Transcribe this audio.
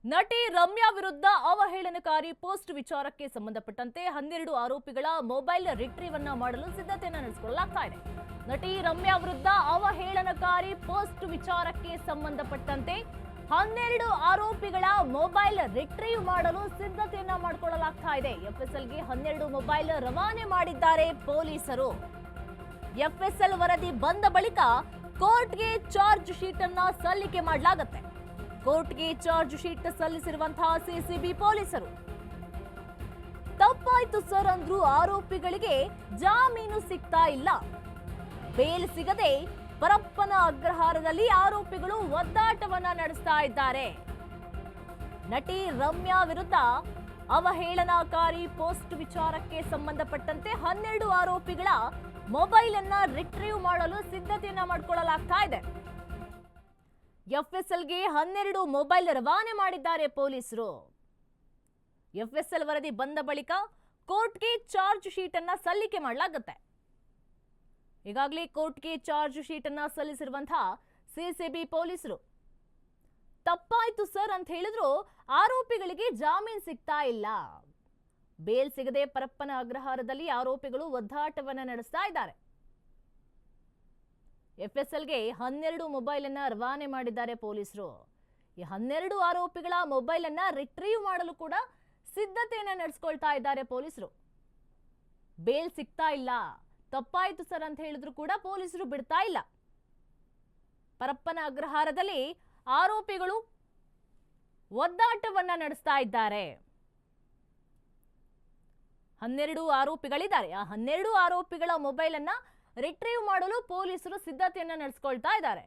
ನಟಿ ರಮ್ಯಾ ವಿರುದ್ಧ ಅವಹೇಳನಕಾರಿ ಪೋಸ್ಟ್ ವಿಚಾರಕ್ಕೆ ಸಂಬಂಧಪಟ್ಟಂತೆ 12 ಆರೋಪಿಗಳ ಮೊಬೈಲ್ ರಿಟ್ರೀವ್ ಅನ್ನ ಮಾಡಲು ಸಿದ್ಧತೆಯನ್ನು ನಡೆಸಿಕೊಳ್ಳಲಾಗ್ತಾ ಇದೆ. ನಟಿ ರಮ್ಯಾ ವಿರುದ್ಧ ಅವಹೇಳನಕಾರಿ ಪೋಸ್ಟ್ ವಿಚಾರಕ್ಕೆ ಸಂಬಂಧಪಟ್ಟಂತೆ 12 ಆರೋಪಿಗಳ ಮೊಬೈಲ್ ರಿಟ್ರೀವ್ ಮಾಡಲು ಸಿದ್ಧತೆಯನ್ನ ಮಾಡಿಕೊಳ್ಳಲಾಗ್ತಾ ಇದೆ. ಎಫ್ಎಸ್ಎಲ್ಗೆ 12 ಮೊಬೈಲ್ ರವಾನೆ ಮಾಡಿದ್ದಾರೆ ಪೊಲೀಸರು. ಎಫ್ಎಸ್ಎಲ್ ವರದಿ ಬಂದ ಬಳಿಕ ಕೋರ್ಟ್ಗೆ ಚಾರ್ಜ್ ಶೀಟ್ ಅನ್ನ ಸಲ್ಲಿಕೆ ಮಾಡಲಾಗುತ್ತೆ. ಕೋರ್ಟ್ಗೆ ಚಾರ್ಜ್ ಶೀಟ್ ಸಲ್ಲಿಸಿರುವಂತಹ ಸಿಸಿಬಿ ಪೊಲೀಸರು ತಪ್ಪಾಯ್ತು ಸರ್ ಅಂದ್ರೂ ಆರೋಪಿಗಳಿಗೆ ಜಾಮೀನು ಸಿಗ್ತಾ ಇಲ್ಲ. ಬೇಲ್ ಸಿಗದೆ ಪರಪ್ಪನ ಅಗ್ರಹಾರದಲ್ಲಿ ಆರೋಪಿಗಳು ಒದ್ದಾಟವನ್ನ ನಡೆಸ್ತಾ ಇದ್ದಾರೆ. ನಟಿ ರಮ್ಯಾ ವಿರುದ್ಧ ಅವಹೇಳನಕಾರಿ ಪೋಸ್ಟ್ ವಿಚಾರಕ್ಕೆ ಸಂಬಂಧಪಟ್ಟಂತೆ 12 ಆರೋಪಿಗಳ ಮೊಬೈಲ್ ಅನ್ನ ರಿಟ್ರೀವ್ ಮಾಡಲು ಸಿದ್ಧತೆಯನ್ನ ಮಾಡಿಕೊಳ್ಳಲಾಗ್ತಾ ಇದೆ. ಎಫ್ಎಸ್ಎಲ್ಗೆ 12 ಮೊಬೈಲ್ ರವಾನೆ ಮಾಡಿದ್ದಾರೆ ಪೊಲೀಸರು. ಎಫ್ಎಸ್ಎಲ್ ವರದಿ ಬಂದ ಬಳಿಕ ಕೋರ್ಟ್ಗೆ ಚಾರ್ಜ್ ಶೀಟ್ ಅನ್ನ ಸಲ್ಲಿಕೆ ಮಾಡಲಾಗುತ್ತೆ. ಈಗಾಗಲೇ ಕೋರ್ಟ್ಗೆ ಚಾರ್ಜ್ ಶೀಟ್ ಅನ್ನ ಸಲ್ಲಿಸಿರುವಂತಹ ಸಿಸಿಬಿ ಪೊಲೀಸರು ತಪ್ಪಾಯ್ತು ಸರ್ ಅಂತ ಹೇಳಿದ್ರು ಆರೋಪಿಗಳಿಗೆ ಜಾಮೀನು ಸಿಗ್ತಾ ಇಲ್ಲ. ಬೇಲ್ ಸಿಗದೆ ಪರಪ್ಪನ ಅಗ್ರಹಾರದಲ್ಲಿ ಆರೋಪಿಗಳು ಒದ್ದಾಟವನ್ನ ನಡೆಸ್ತಾ ಇದ್ದಾರೆ. ಎಫ್ಎಸ್ಎಲ್ಗೆ 12 ಮೊಬೈಲ್ ಅನ್ನ ರವಾನೆ ಮಾಡಿದ್ದಾರೆ ಪೊಲೀಸರು. ಈ 12 ಆರೋಪಿಗಳ ಮೊಬೈಲ್ ಅನ್ನ ರಿಟ್ರೀವ್ ಮಾಡಲು ಕೂಡ ಸಿದ್ಧತೆಯನ್ನ ನಡೆಸಿಕೊಳ್ತಾ ಇದ್ದಾರೆ ಪೊಲೀಸರು. ಬೇಲ್ ಸಿಗ್ತಾ ಇಲ್ಲ, ತಪ್ಪಾಯ್ತು ಸರ್ ಅಂತ ಹೇಳಿದ್ರು ಕೂಡ ಪೊಲೀಸರು ಬಿಡ್ತಾ ಇಲ್ಲ. ಪರಪ್ಪನ ಅಗ್ರಹಾರದಲ್ಲಿ ಆರೋಪಿಗಳು ಒದ್ದಾಟವನ್ನ ನಡೆಸ್ತಾ ಇದ್ದಾರೆ. 12 ಆರೋಪಿಗಳಿದ್ದಾರೆ. ಆ 12 ಆರೋಪಿಗಳ ಮೊಬೈಲ್ ಅನ್ನ ರಿಟ್ರೀವ್ ಮಾಡಲು ಪೊಲೀಸರು ಸಿದ್ಧತೆಯನ್ನ ನಡೆಸಿಕೊಳ್ತಾ ಇದ್ದಾರೆ.